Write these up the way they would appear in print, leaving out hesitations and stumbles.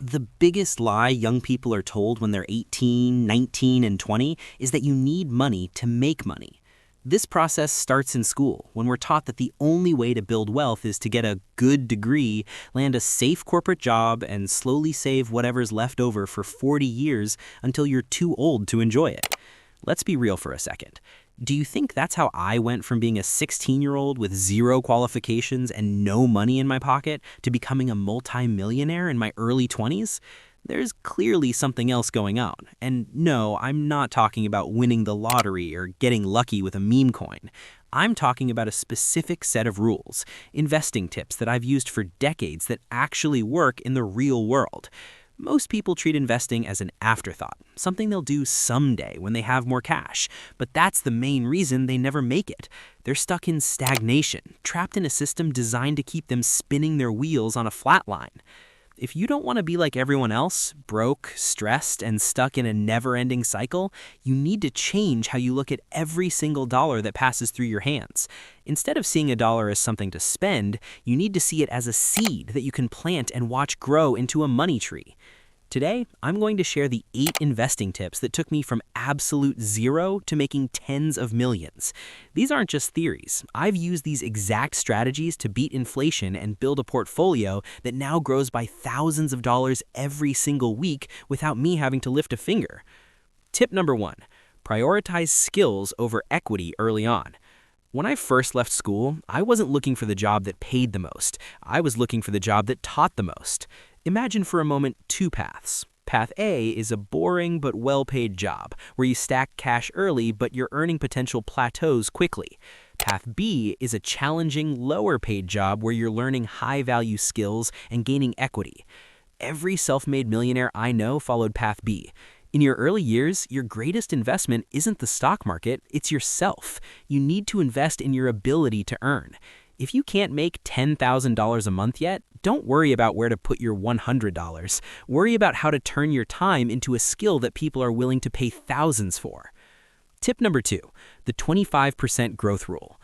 The biggest lie young people are told when they're 18, 19, and 20 is that you need money to make money. This process starts in school, when we're taught that the only way to build wealth is to get a good degree, land a safe corporate job, and slowly save whatever's left over for 40 years until you're too old to enjoy it. Let's be real for a second. Do you think that's how I went from being a 16-year-old with zero qualifications and no money in my pocket to becoming a multi-millionaire in my early 20s? There's clearly something else going on. And no, I'm not talking about winning the lottery or getting lucky with a meme coin. I'm talking about a specific set of rules, investing tips that I've used for decades that actually work in the real world. Most people treat investing as an afterthought, something they'll do someday when they have more cash. But that's the main reason they never make it. They're stuck in stagnation, trapped in a system designed to keep them spinning their wheels on a flat line. If you don't want to be like everyone else, broke, stressed, and stuck in a never-ending cycle, you need to change how you look at every single dollar that passes through your hands. Instead of seeing a dollar as something to spend, you need to see it as a seed that you can plant and watch grow into a money tree. Today, I'm going to share the 8 investing tips that took me from absolute zero to making tens of millions. These aren't just theories. I've used these exact strategies to beat inflation and build a portfolio that now grows by thousands of dollars every single week without me having to lift a finger. Tip number 1, prioritize skills over equity early on. When I first left school, I wasn't looking for the job that paid the most. I was looking for the job that taught the most. Imagine for a moment 2 paths. Path A is a boring but well-paid job, where you stack cash early but your earning potential plateaus quickly. Path B is a challenging, lower-paid job where you're learning high-value skills and gaining equity. Every self-made millionaire I know followed Path B. In your early years, your greatest investment isn't the stock market, it's yourself. You need to invest in your ability to earn. If you can't make $10,000 a month yet, don't worry about where to put your $100. Worry about how to turn your time into a skill that people are willing to pay thousands for. Tip number 2, the 25% growth rule.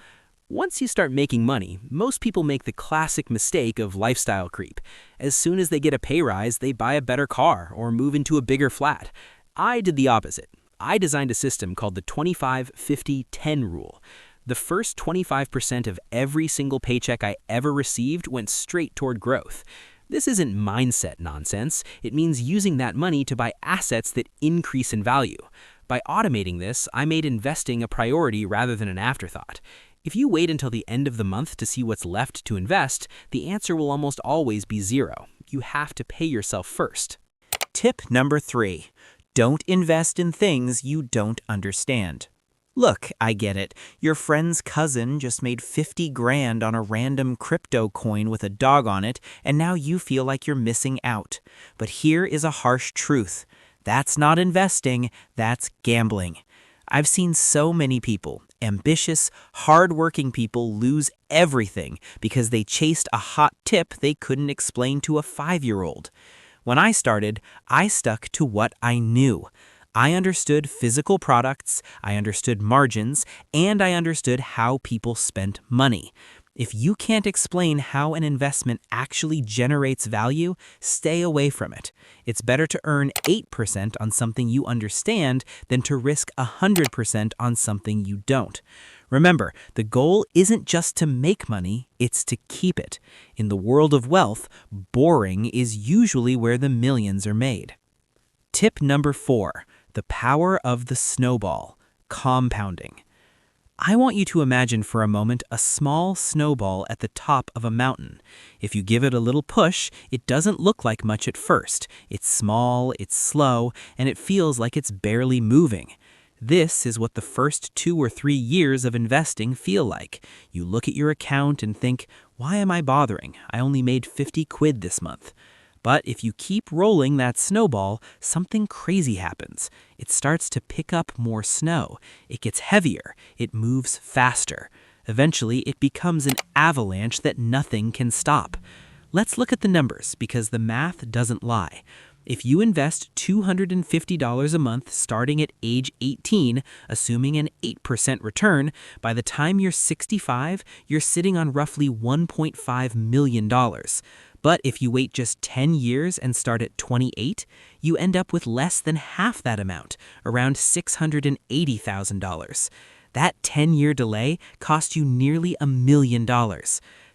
Once you start making money, most people make the classic mistake of lifestyle creep. As soon as they get a pay rise, they buy a better car or move into a bigger flat. I did the opposite. I designed a system called the 25-50-10 rule. The first 25% of every single paycheck I ever received went straight toward growth. This isn't mindset nonsense. It means using that money to buy assets that increase in value. By automating this, I made investing a priority rather than an afterthought. If you wait until the end of the month to see what's left to invest, the answer will almost always be zero. You have to pay yourself first. Tip number 3, don't invest in things you don't understand. Look, I get it. Your friend's cousin just made 50 grand on a random crypto coin with a dog on it, and now you feel like you're missing out. But here is a harsh truth. That's not investing, that's gambling. I've seen so many people, ambitious, hard-working people, lose everything because they chased a hot tip they couldn't explain to a 5-year-old. When I started, I stuck to what I knew. I understood physical products, I understood margins, and I understood how people spent money. If you can't explain how an investment actually generates value, stay away from it. It's better to earn 8% on something you understand than to risk 100% on something you don't. Remember, the goal isn't just to make money, it's to keep it. In the world of wealth, boring is usually where the millions are made. Tip number 4. The power of the snowball, compounding. I want you to imagine for a moment a small snowball at the top of a mountain. If you give it a little push, it doesn't look like much at first. It's small, it's slow, and it feels like it's barely moving. This is what the first 2 or 3 years of investing feel like. You look at your account and think, why am I bothering? I only made 50 quid this month. But if you keep rolling that snowball, something crazy happens. It starts to pick up more snow. It gets heavier. It moves faster. Eventually, it becomes an avalanche that nothing can stop. Let's look at the numbers because the math doesn't lie. If you invest $250 a month starting at age 18, assuming an 8% return, by the time you're 65, you're sitting on roughly $1.5 million. But if you wait just 10 years and start at 28, you end up with less than half that amount, around $680,000. That 10-year delay cost you nearly $1 million.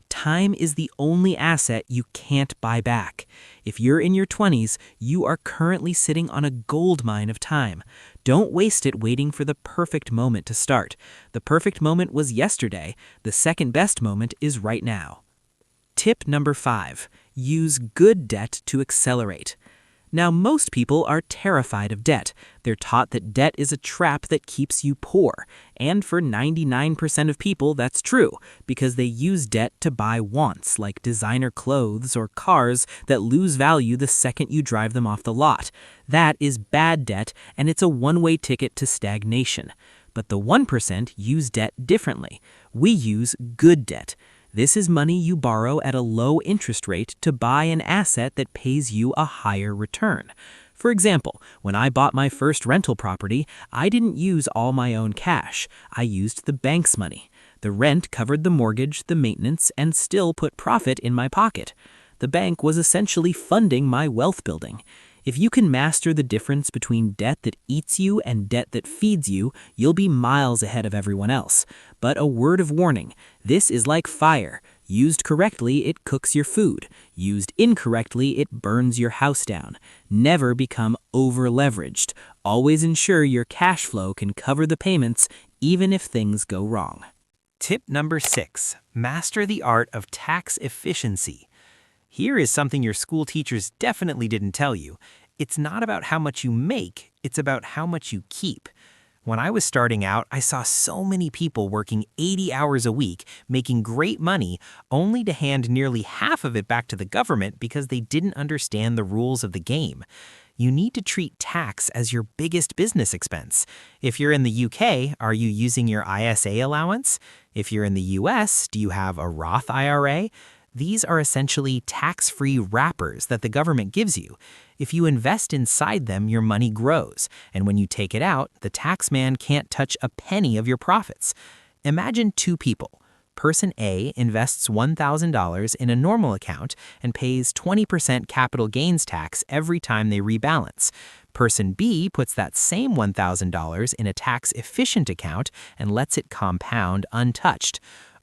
Time is the only asset you can't buy back. If you're in your 20s, you are currently sitting on a gold mine of time. Don't waste it waiting for the perfect moment to start. The perfect moment was yesterday. The second best moment is right now. Tip number 5. Use good debt to accelerate. Now, most people are terrified of debt. They're taught that debt is a trap that keeps you poor. And for 99% of people, that's true, because they use debt to buy wants like designer clothes or cars that lose value the second you drive them off the lot. That is bad debt, and it's a one-way ticket to stagnation. But the 1% use debt differently. We use good debt. This is money you borrow at a low interest rate to buy an asset that pays you a higher return. For example, when I bought my first rental property, I didn't use all my own cash. I used the bank's money. The rent covered the mortgage, the maintenance, and still put profit in my pocket. The bank was essentially funding my wealth building. If you can master the difference between debt that eats you and debt that feeds you, you'll be miles ahead of everyone else. But a word of warning, this is like fire. Used correctly, it cooks your food. Used incorrectly, it burns your house down. Never become over-leveraged. Always ensure your cash flow can cover the payments, even if things go wrong. Tip number 6. Master the art of tax efficiency. Here is something your school teachers definitely didn't tell you. It's not about how much you make, it's about how much you keep. When I was starting out, I saw so many people working 80 hours a week, making great money, only to hand nearly half of it back to the government because they didn't understand the rules of the game. You need to treat tax as your biggest business expense. If you're in the UK, are you using your ISA allowance? If you're in the US, do you have a Roth IRA? These are essentially tax-free wrappers that the government gives you. If you invest inside them, your money grows, and when you take it out, the tax man can't touch a penny of your profits. Imagine two people. Person A invests $1,000 in a normal account and pays 20% capital gains tax every time they rebalance. Person B puts that same $1,000 in a tax-efficient account and lets it compound untouched.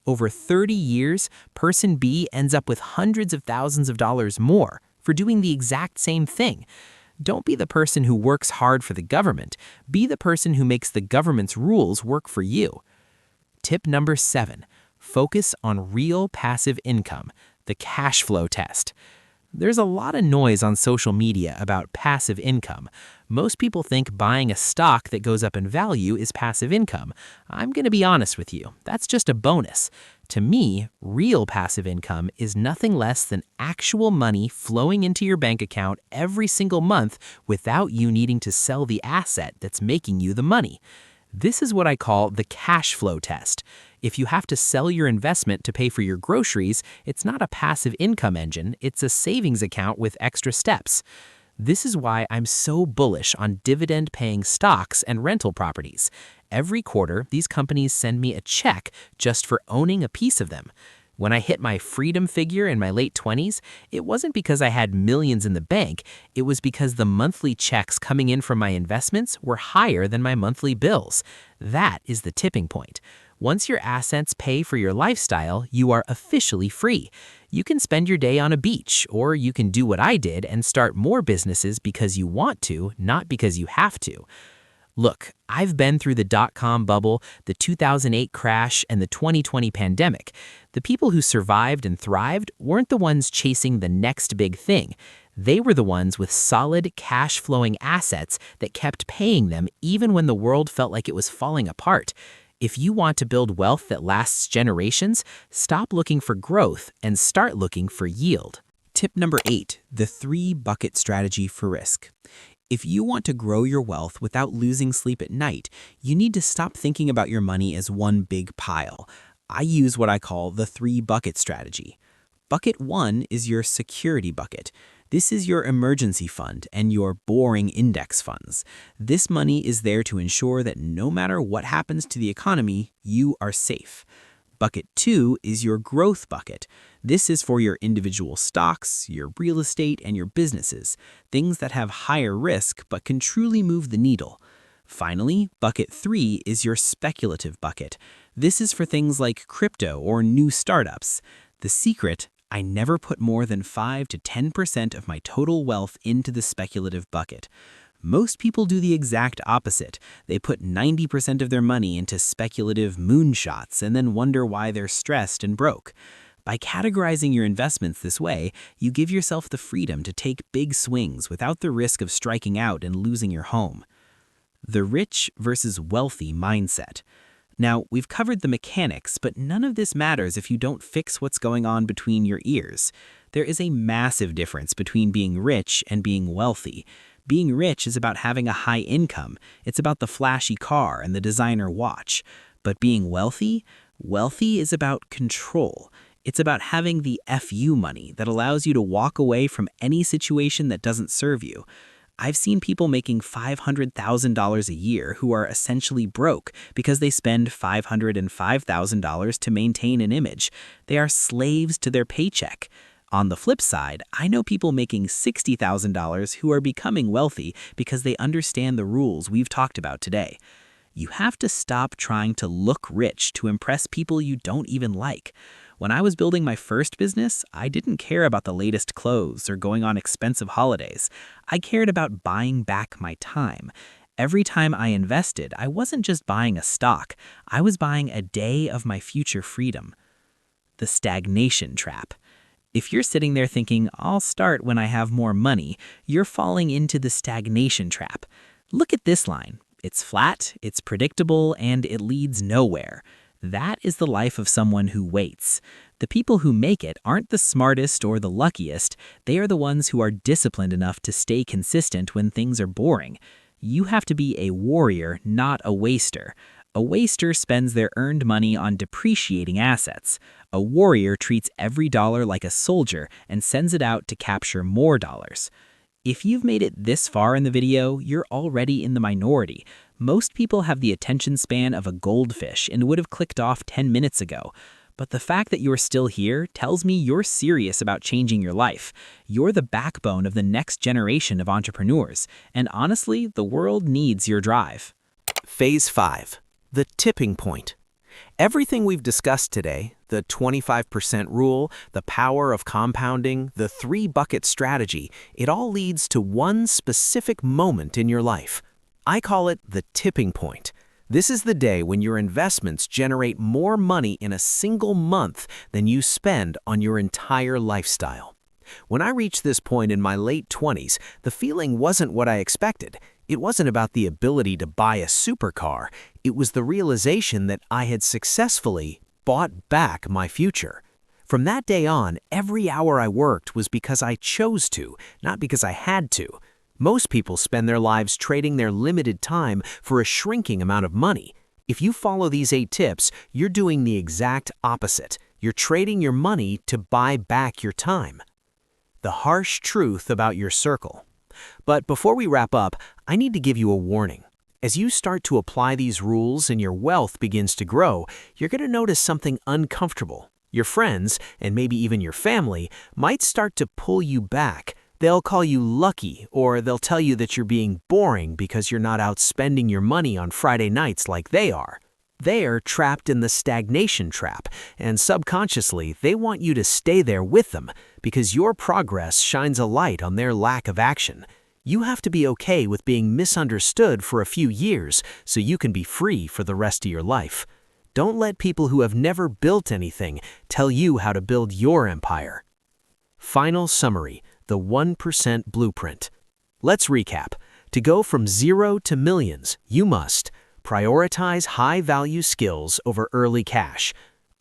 Over 30 years, Person B ends up with hundreds of thousands of dollars more for doing the exact same thing. Don't be the person who works hard for the government. Be the person who makes the government's rules work for you. Tip number 7. Focus on real passive income, the cash flow test. There's a lot of noise on social media about passive income. Most people think buying a stock that goes up in value is passive income. I'm going to be honest with you, that's just a bonus. To me, real passive income is nothing less than actual money flowing into your bank account every single month without you needing to sell the asset that's making you the money. This is what I call the cash flow test. If you have to sell your investment to pay for your groceries, it's not a passive income engine, it's a savings account with extra steps. This is why I'm so bullish on dividend-paying stocks and rental properties. Every quarter, these companies send me a check just for owning a piece of them. When I hit my freedom figure in my late 20s, it wasn't because I had millions in the bank, it was because the monthly checks coming in from my investments were higher than my monthly bills. That is the tipping point. Once your assets pay for your lifestyle, you are officially free. You can spend your day on a beach, or you can do what I did and start more businesses because you want to, not because you have to. Look, I've been through the dot-com bubble, the 2008 crash, and the 2020 pandemic. The people who survived and thrived weren't the ones chasing the next big thing. They were the ones with solid, cash-flowing assets that kept paying them even when the world felt like it was falling apart. If you want to build wealth that lasts generations, stop looking for growth and start looking for yield. Tip number 8, the 3-bucket strategy for risk. If you want to grow your wealth without losing sleep at night, you need to stop thinking about your money as one big pile. I use what I call the 3-bucket strategy. Bucket 1 is your security bucket. This is your emergency fund and your boring index funds. This money is there to ensure that no matter what happens to the economy, you are safe. Bucket 2 is your growth bucket. This is for your individual stocks, your real estate, and your businesses, things that have higher risk but can truly move the needle. Finally, bucket 3 is your speculative bucket. This is for things like crypto or new startups. The secret: I never put more than 5 to 10% of my total wealth into the speculative bucket. Most people do the exact opposite. They put 90% of their money into speculative moonshots and then wonder why they're stressed and broke. By categorizing your investments this way, you give yourself the freedom to take big swings without the risk of striking out and losing your home. The rich versus wealthy mindset. Now, we've covered the mechanics, but none of this matters if you don't fix what's going on between your ears. There is a massive difference between being rich and being wealthy. Being rich is about having a high income. It's about the flashy car and the designer watch. But being wealthy? Wealthy is about control. It's about having the FU money that allows you to walk away from any situation that doesn't serve you. I've seen people making $500,000 a year who are essentially broke because they spend $505,000 to maintain an image. They are slaves to their paycheck. On the flip side, I know people making $60,000 who are becoming wealthy because they understand the rules we've talked about today. You have to stop trying to look rich to impress people you don't even like. When I was building my first business, I didn't care about the latest clothes or going on expensive holidays. I cared about buying back my time. Every time I invested, I wasn't just buying a stock. I was buying a day of my future freedom. The stagnation trap. If you're sitting there thinking, I'll start when I have more money, you're falling into the stagnation trap. Look at this line. It's flat, it's predictable, and it leads nowhere. That is the life of someone who waits. The people who make it aren't the smartest or the luckiest. They are the ones who are disciplined enough to stay consistent when things are boring. You have to be a warrior, not a waster. A waster spends their earned money on depreciating assets. A warrior treats every dollar like a soldier and sends it out to capture more dollars. If you've made it this far in the video, you're already in the minority. Most people have the attention span of a goldfish and would have clicked off 10 minutes ago. But the fact that you're still here tells me you're serious about changing your life. You're the backbone of the next generation of entrepreneurs. And honestly, the world needs your drive. Phase 5. The tipping point. Everything we've discussed today, the 25% rule, the power of compounding, the 3-bucket strategy, it all leads to one specific moment in your life. I call it the tipping point. This is the day when your investments generate more money in a single month than you spend on your entire lifestyle. When I reached this point in my late 20s, the feeling wasn't what I expected. It wasn't about the ability to buy a supercar. It was the realization that I had successfully bought back my future. From that day on, every hour I worked was because I chose to, not because I had to. Most people spend their lives trading their limited time for a shrinking amount of money. If you follow these 8 tips, you're doing the exact opposite. You're trading your money to buy back your time. The harsh truth about your circle. But before we wrap up, I need to give you a warning. As you start to apply these rules and your wealth begins to grow, you're going to notice something uncomfortable. Your friends, and maybe even your family, might start to pull you back. They'll call you lucky, or they'll tell you that you're being boring because you're not out spending your money on Friday nights like they are. They're trapped in the stagnation trap, and subconsciously, they want you to stay there with them because your progress shines a light on their lack of action. You have to be okay with being misunderstood for a few years so you can be free for the rest of your life. Don't let people who have never built anything tell you how to build your empire. Final summary, the 1% blueprint. Let's recap. To go from 0 to millions, you must prioritize high-value skills over early cash,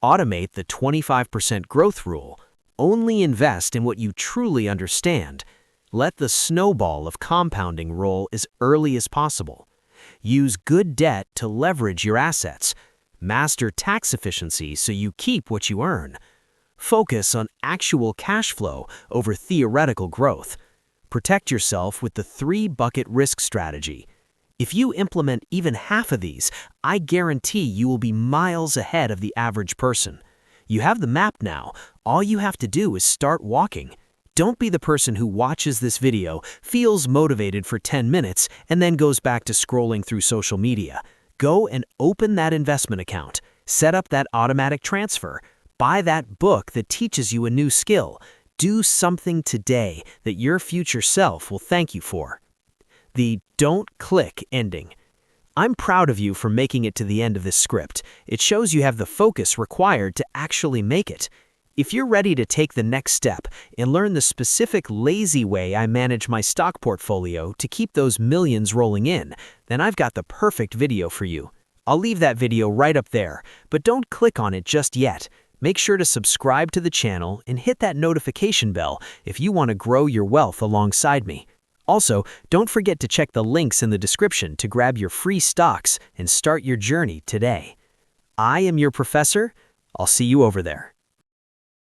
automate the 25% growth rule, only invest in what you truly understand, let the snowball of compounding roll as early as possible, use good debt to leverage your assets, master tax efficiency so you keep what you earn, focus on actual cash flow over theoretical growth, protect yourself with the 3-bucket risk strategy. If you implement even half of these, I guarantee you will be miles ahead of the average person. You have the map now. All you have to do is start walking. Don't be the person who watches this video, feels motivated for 10 minutes, and then goes back to scrolling through social media. Go and open that investment account. Set up that automatic transfer. Buy that book that teaches you a new skill. Do something today that your future self will thank you for. The "don't click" ending. I'm proud of you for making it to the end of this script. It shows you have the focus required to actually make it. If you're ready to take the next step and learn the specific lazy way I manage my stock portfolio to keep those millions rolling in, then I've got the perfect video for you. I'll leave that video right up there, but don't click on it just yet. Make sure to subscribe to the channel and hit that notification bell if you want to grow your wealth alongside me. Also, don't forget to check the links in the description to grab your free stocks and start your journey today. I am your professor. I'll see you over there.